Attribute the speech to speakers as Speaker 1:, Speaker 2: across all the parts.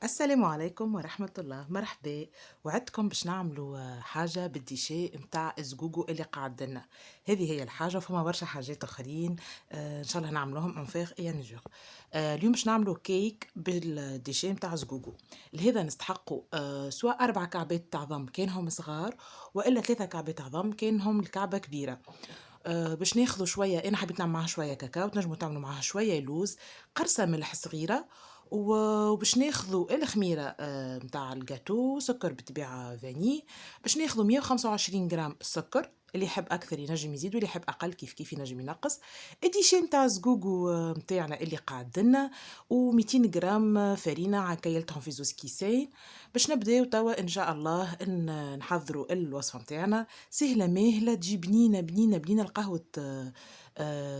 Speaker 1: السلام عليكم ورحمة الله، مرحبا. وعدتكم باش نعملوا حاجة بالديشي متاع الزقوقو اللي قعد لنا. هذه هي الحاجة، فما برشا حاجات اخرين ان شاء الله نعملوهم ان فيغ اي نجور. اليوم باش نعملوا كيك بالديشي متاع زقوقو. لهذا نستحقوا سواء 4 كعبات عظم كانهم صغار، والا 3 كعبات عظم كانهم الكعبة كبيرة. باش ناخذوا شويه، انا حبيت نعمل معاها شويه كاكاو، تنجموا تعملوا معاها شويه لوز، قرصه ملح صغيره. وباش ناخذوا الخميره متاع الجاتو، سكر بالطبيعه فاني. باش ناخذوا 125 غرام سكر، اللي يحب اكثر ينجم يزيد واللي يحب اقل كيف كيف ينجم ينقص. الديشي متاع زقوقو متاعنا اللي قاعد لنا، و200 غرام فرينه عكايلتهم في زوز كيسين. باش نبداو توا ان شاء الله نحضروا الوصفه متاعنا. سهله ماهله، تجي بنينه بنينه بنينه. القهوه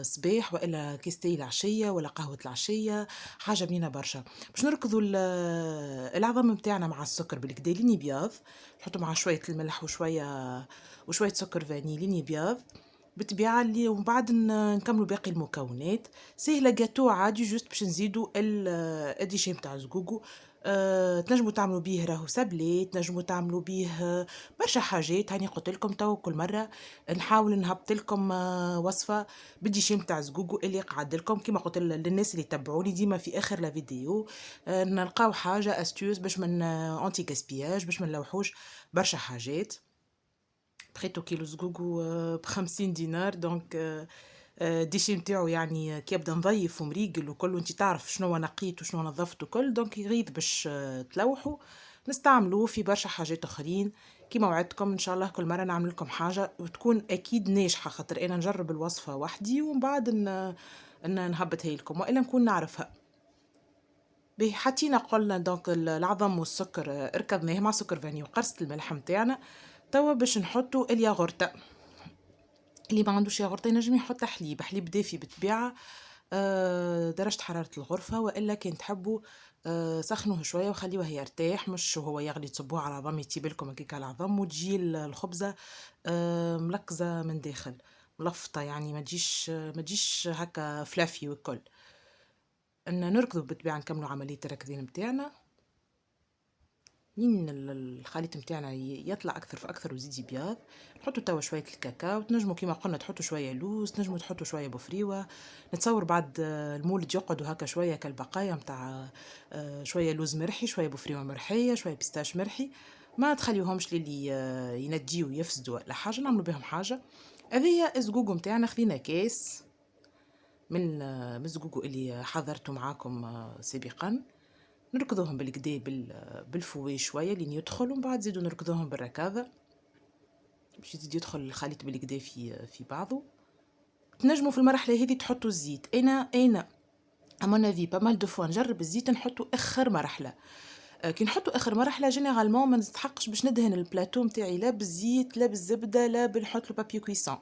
Speaker 1: صباح والا كيستي العشيه ولا قهوه العشيه، حاجه بنينه برشا. باش نركضوا العظم متاعنا مع السكر بالكدا ليني بياض، نحطوا مع شويه الملح وشويه سكر فانيليني بياض بالطبيعه. اللي ومن بعد نكملوا باقي المكونات. سهله جاتو عادي، جوست باش نزيدوا الديشي متاع الزقوقو. تنجموا تعملوا بيه راهو سابلي، تنجموا تعملوا بيه برشا حاجات. هاني قلت لكم تو كل مره نحاول نهبط لكم وصفه بالديشي متاع زقوقو اللي قعد لكم. كيما قلت للناس اللي يتبعوني ديما في اخر لا فيديو، نلقاو حاجه استيوز باش من انتي غاسبياج، باش ما نلوحوش برشا حاجات. بخيتو كيلو زقوقو ب50 دينار، دونك الديشي نتاعو يعني كي يبدا نظيف ومريقل وكل، وانت تعرف شنو نقيت وشنو نظفت وكل، دونك يغيظ باش تلوحوا. نستعملوه في برشا حاجات اخرين. كيما وعدتكم ان شاء الله كل مره نعمل لكم حاجه وتكون اكيد ناجحه، خاطر انا نجرب الوصفه وحدي ومن بعد ان نهبطها لكم والا نكون نعرفها. به حطينا قلنا دونك العظم والسكر، ركضناه مع سكر فاني وقرصة الملح متاعنا. توا باش نحطوا الياغورتا. اللي ما عندوش ياغورت ينجم يحط حليب دافي بالطبيعة، درجة حرارة الغرفة، وإلا كان تحبوا سخنوه شوية وخليوه يرتاح، مش وهو يغلي تصبوه على العظم يطيب لكم هكاك على العظم، وتجي الخبزة ملكزة من داخل، ملفطة يعني، ما تجيش هكا فلافي والكل. ان نركضوا بالطبيعة نكملوا عملية الركضين متاعنا. منين الخليط متاعنا يطلع اكثر فاكثر ويزيد بياض، نحطوا توا شويه الكاكاو. تنجموا كيما قلنا تحطوا شويه لوز، تنجموا تحطوا شويه بفريوه. نتصور بعد المولد يقعدوا هكا شويه كالبقايا متاع شويه لوز مرحي، شويه بفريوه مرحيه، شويه بيستاش مرحي. ما تخليوهمش للي ينجيوا ويفسدوا ولا حاجه، نعملوا بهم حاجه. هذيا الزقوق متاعنا، خذينا كاس من الزقوق اللي حضرته معاكم سابقا. نركضوهم بالكدا بالفوي شويه لين يدخل، ومن بعد زيدوا نركضوهم بالركاضه باش يزيد يدخل الخليط بالكدا في بعضه. تنجموا في المرحله هذه تحطوا الزيت. انا امون افي با مال دو فوا نجرب الزيت نحطوا اخر مرحله. كي نحطوا اخر مرحله جينيرالمون ما نستحقش باش ندهن البلاتو متاعي لا بالزيت لا بالزبده لا بنحط له بابي كويسون.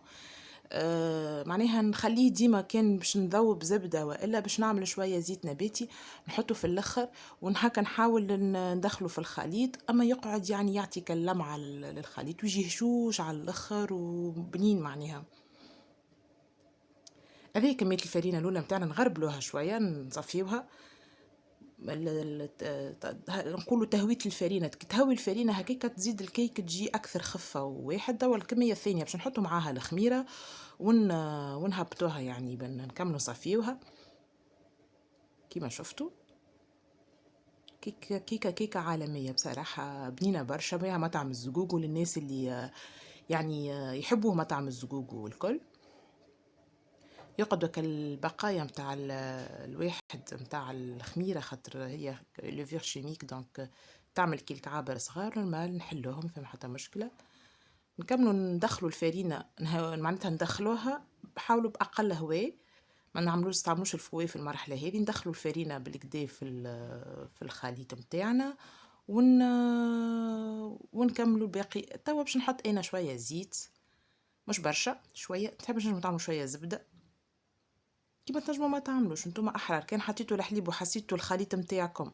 Speaker 1: معناها نخليه ديما، كان باش نذوب زبدة والا باش نعمل شوية زيت نباتي نحطه في الاخر، ونهكا نحاول ندخله في الخليط، اما يقعد يعني يعطيك اللمعة للخليط ويجي هشوش على الاخر وبنين معناها. هذه كمية الفرينة الأولى متاعنا، نغربلوها شوية نصفيوها. نقولوا تهوية الفرينة، كي تهوي الفرينة هكاك تزيد الكيك تجي أكثر خفة وواحد. توا الكمية الثانية باش نحطوا معاها الخميرة ونهبطوها يعني نكملوا نصفيوها كيما شفتوا. كيكة عالمية بصراحة، بنينة برشا، بيها مطعم الزقوق للناس اللي يعني يحبوا مطعم الزقوق والكل. يقعدوا كالبقايا متاع الواحد متاع الخميرة، خاطر هي لوفير شيميك، دونك تعمل كي الكعابر صغار نورمال نحلوهم فما حتى مشكلة. نكملوا ندخلوا الفرينة، معناتها ندخلوها بحاولوا بأقل هواء، ما نستعملوش الفواي في المرحلة هذه. ندخلوا الفرينة بالكدا في الخليط متاعنا ونكملوا الباقي. توا باش نحط انا شوية زيت، مش برشا، شوية. تحب نجمو تعملوا شوية زبدة، كيما تنجموا ما تعملوش نتوما احرار. كان حطيتوا الحليب وحسيتوا الخليط متاعكم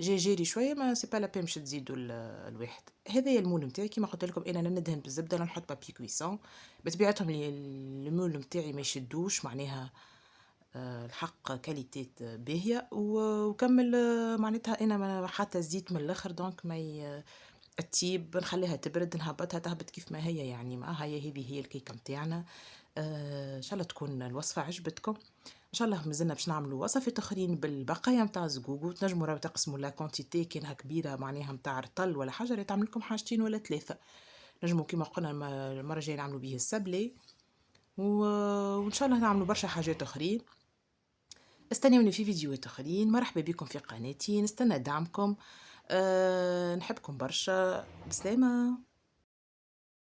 Speaker 1: جاي جاري شويه، ما سي با لا بين باش تزيدوا الواحد. هذايا المول متاعي كيما قلت لكم، انا ندهن بالزبده، نحط بابي كويسون. بطبيعتهم المول متاعي ما يشدوش معناها، الحق كاليتيت باهية وكمل معناتها أنا ما حتى زيت من الآخر دونك ما الطيب نخليها تبرد نهبطها تهبط كيف ما هي يعني ما هي الكيكة متاعنا. إن شاء الله تكون الوصفة عجبتكم. إن شاء الله مازلنا باش نعملوا وصفات أخرين بالبقايا متاع الزقوق، تنجموا راهو تقسموا لا كونتيتي كانها كبيرة معناها متاع رطل ولا حاجة راهي تعمل لكم حاجتين ولا 3. نجموا كيما قلنا المرة الجاية نعملوا بيه السبلي وإن شاء الله نعملوا برشا حاجات أخرين. استنوني في فيديوهات أخرين. مرحبا بكم في قناتي، نستنى دعمكم. نحبكم برشا. بسلامة.